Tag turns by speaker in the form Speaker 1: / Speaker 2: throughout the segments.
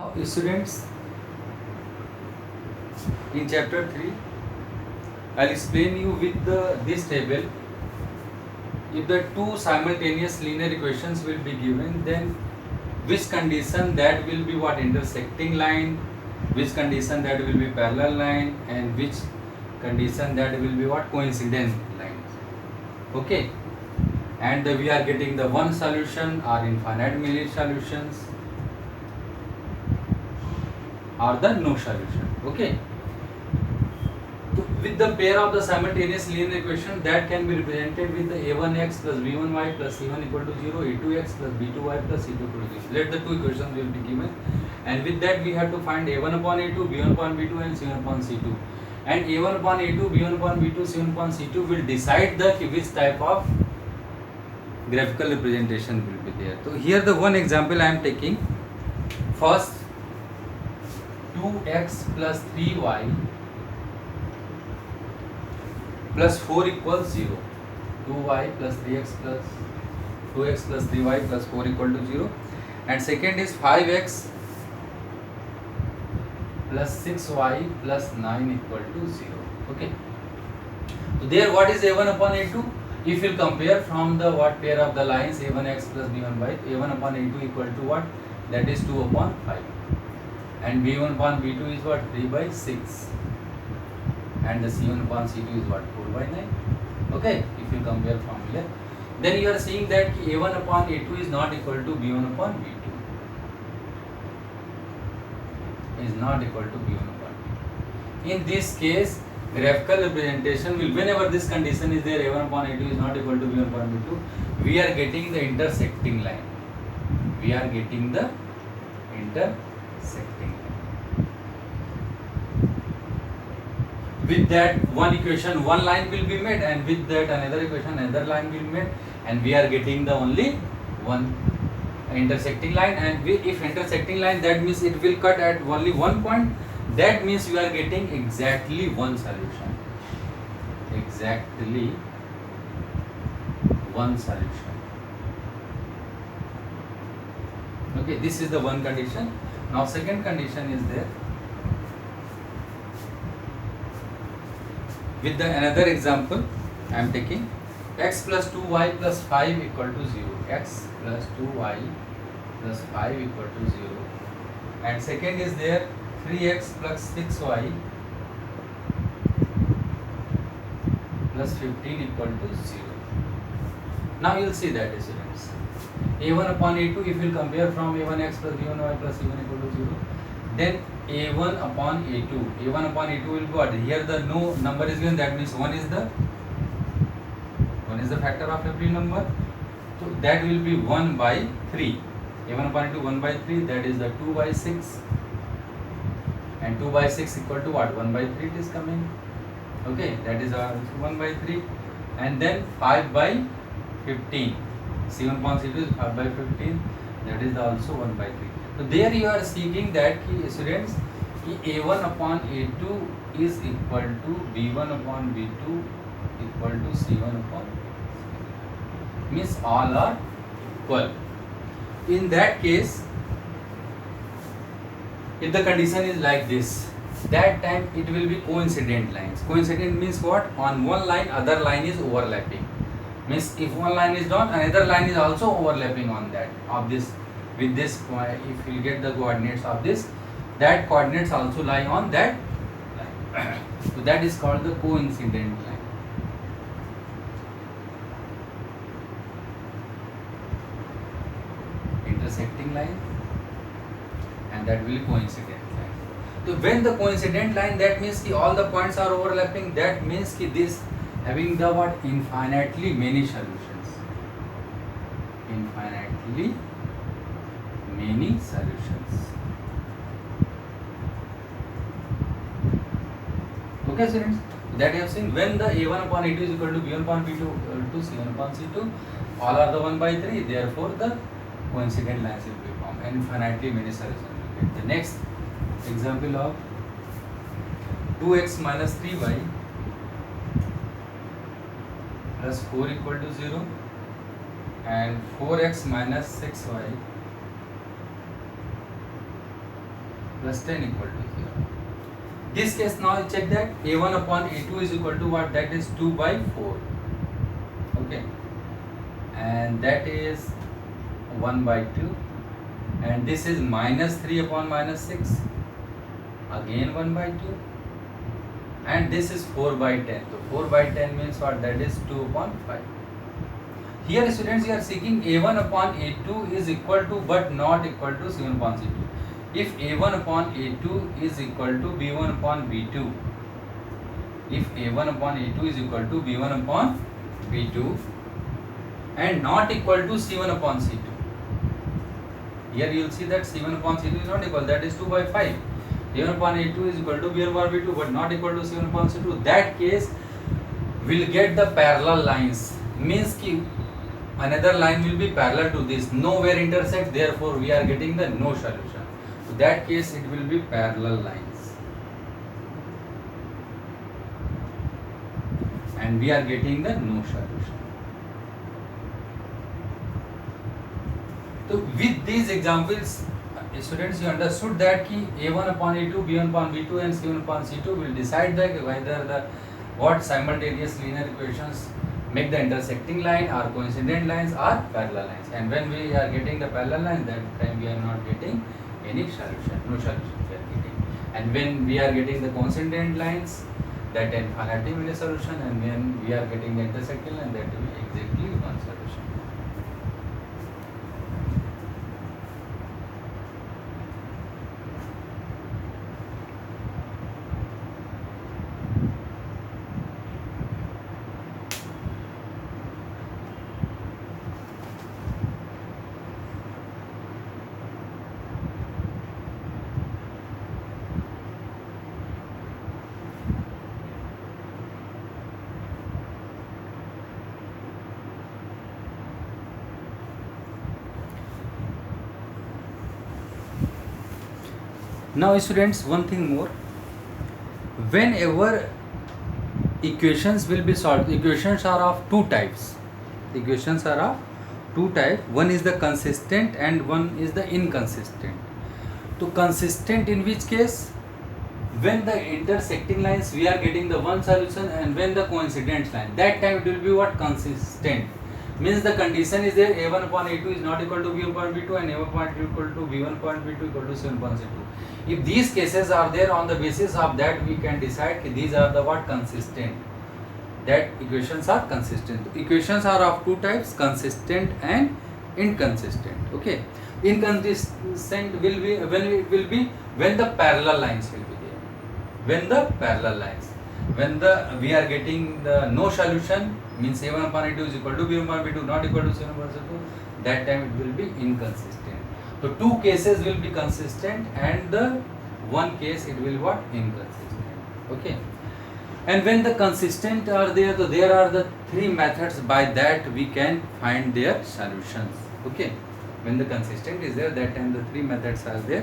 Speaker 1: Now, students, in chapter 3, I'll explain you with this table. If the two simultaneous linear equations will be given, then which condition that will be what intersecting line, which condition that will be parallel line, and which condition that will be what coincident line. Okay, and we are getting the one solution or infinite many solutions or the no solution. Okay, so with the pair of the simultaneous linear equation that can be represented with the a1x plus b1y plus c1 equal to 0, a2x plus b2y plus c2 equal to 0. Let the two equations will be given, and with that we have to find a1 upon a2, b1 upon b2 and c1 upon c2. And a1 upon a2, b1 upon b2, c1 upon c2 will decide the which type of graphical representation will be there. So here the one example I am taking. First, 2x plus 3y plus 4 equals 0. 2y plus 3x plus 2x plus 3y plus 4 equal to 0. And second is 5x plus 6y plus 9 equal to 0. Okay. So there what is a1 upon a2? If you compare from the what pair of the lines a1x plus b1y, a1 upon a2 equal to what? That is 2 upon 5. And b1 upon b2 is what? 3 by 6. And the c1 upon c2 is what? 4 by 9. Okay, if you compare from here, then you are seeing that a1 upon a2 is not equal to b1 upon b2. Is not equal to b1 upon b2. In this case, graphical representation will, whenever this condition is there, a1 upon a2 is not equal to b1 upon b2, we are getting the intersecting line. We are getting the intersecting line. With that one equation, one line will be made, and with that another equation, another line will be made, and we are getting the only one intersecting line. And if intersecting line, that means it will cut at only one point. That means you are getting exactly one solution. Exactly one solution. Okay, this is the one condition. Now second condition is there. With the another example, I am taking x plus 2y plus 5 equal to 0. X plus 2y plus 5 equal to 0. And second is there 3x plus 6y plus 15 equal to 0. Now you will see that, students. a1 upon a2, if you will compare from a1x plus b1y plus c1 equal to 0, then a1 upon a2 will be what? Here the no number is given, that means 1 is the factor of every number. So that will be 1 by 3. a1 upon a2 1 by 3, that is the 2 by 6. And 2 by 6 equal to what? 1 by 3 it is coming. Okay, that is 1 by 3. And then 5 by 15. c1 upon c2 is 5 by 15, that is also 1 by 3. So there you are seeing that students, a1 upon a2 is equal to b1 upon b2 equal to c1 upon c2. Means all are equal. In that case, if the condition is like this, that time it will be coincident lines. Coincident means what? On one line, other line is overlapping. Means if one line is done, another line is also overlapping on that of this. With this, if you get the coordinates of this, that coordinates also lie on that line. So that is called the coincident line. Intersecting line, and that will be coincident line. So when the coincident line, that means all the points are overlapping. That means this having the what? Infinitely many solutions. Infinitely many solutions. Okay, students, that you have seen, when the a1 upon a2 is equal to b1 upon b2 to c1 upon c2, all are the 1 by 3, therefore the coincident lines will be formed and infinitely many solutions will be. The next example of 2x minus 3y plus 4 equal to 0 and 4x minus 6y plus 10 equal to 0. This case now check that a1 upon a2 is equal to what? That is 2 by 4. Okay, and that is 1 by 2, and this is minus 3 upon minus 6, again 1 by 2, and this is 4 by 10. So 4 by 10 means what? That is 2 upon 5. Here students, you are seeking a1 upon a2 is equal to but not equal to c1 upon c2. If a1 upon a2 is equal to b1 upon b2, if a1 upon a2 is equal to b1 upon b2 and not equal to c1 upon c2, here you will see that c1 upon c2 is not equal, that is 2 by 5. a1 upon a2 is equal to b1 upon b2 but not equal to c1 upon c2. That case will get the parallel lines, means ki another line will be parallel to this, nowhere intersect, therefore we are getting the no solution. So that case it will be parallel lines, and we are getting the no solution. So with these examples, students, you understood that ki a1 upon a2, b1 upon b2 and c1 upon c2 will decide that whether the what simultaneous linear equations make the intersecting line or coincident lines or parallel lines. And when we are getting the parallel line, that time we are not getting any solution, no solution we are getting. And when we are getting the coincident lines, that infinitely solution, and when we are getting the intersecting line, that will be exactly one solution. Now students, one thing more, whenever equations will be solved, equations are of two types. Equations are of two types. One is the consistent and one is the inconsistent. So consistent in which case, when the intersecting lines we are getting the one solution, and when the coincident line, that time it will be what? Consistent. Means the condition is there, a1 upon a2 is not equal to b1 upon b2 and a1 upon b2 equal to b1 upon b2 equal to c1 upon c2. If these cases are there, on the basis of that we can decide that these are the what? Consistent. That equations are consistent. Equations are of two types, consistent and inconsistent. Okay. Inconsistent will be when it will be when the parallel lines will be there. When the parallel lines, when the we are getting the no solution, means a1 upon a2 is equal to b1 upon b2 not equal to c1 upon c2, that time it will be inconsistent. So two cases will be consistent and the one case it will what? Inconsistent. Okay. And when the consistent are there, so there are the three methods by that we can find their solutions. Okay. When the consistent is there, that time the three methods are there.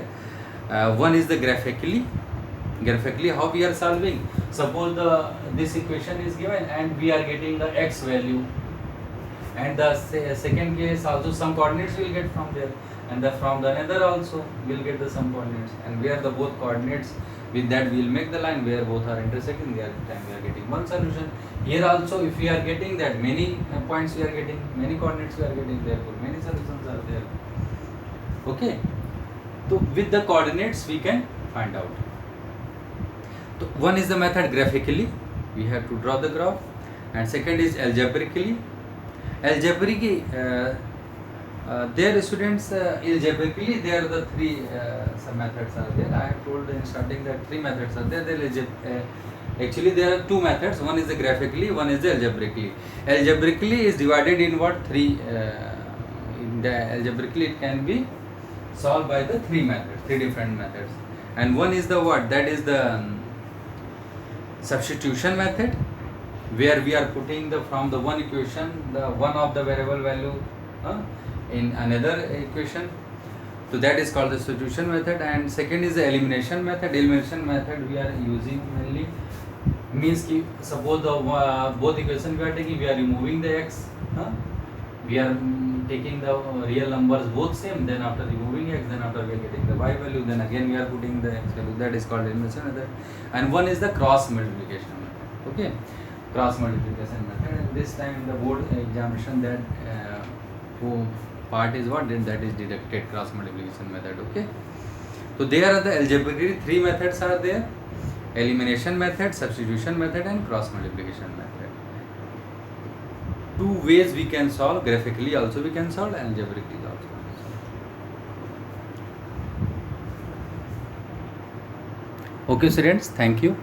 Speaker 1: One is the graphically. Graphically, how we are solving? Suppose this equation is given and we are getting the x value, and the second case also some coordinates will get from there, and from the another also will get the some coordinates, and where the both coordinates, with that we will make the line where both are intersecting, there time we are getting one solution. Here also if we are getting that many points we are getting, many coordinates we are getting, therefore many solutions are there. Okay. So with the coordinates we can find out. So one is the method graphically, we have to draw the graph, and second is algebraically. Algebraically, there students, algebraically there are the three some methods are there. I have told in starting that three methods are there. Actually there are two methods, one is the graphically, one is the algebraically. Algebraically is divided in what? Three. In the algebraically it can be solved by the three methods, three different methods, and one is the what? That is the substitution method, where we are putting the from the one equation the one of the variable value in another equation. So that is called the substitution method. And second is the elimination method. Elimination method we are using mainly, means ki suppose the both equation we are taking, we are removing the x, we are taking the real numbers both same, then after removing x, then after we are getting the y value, then again we are putting the x value. That is called elimination method. And one is the cross multiplication method. Okay, cross multiplication method. And this time in the board examination that part is what, then that is deducted cross multiplication method. Okay, so there are the algebraic three methods are there: elimination method, substitution method, and cross multiplication method. Two ways we can solve: graphically also we can solve, algebraically also. Okay students, thank you.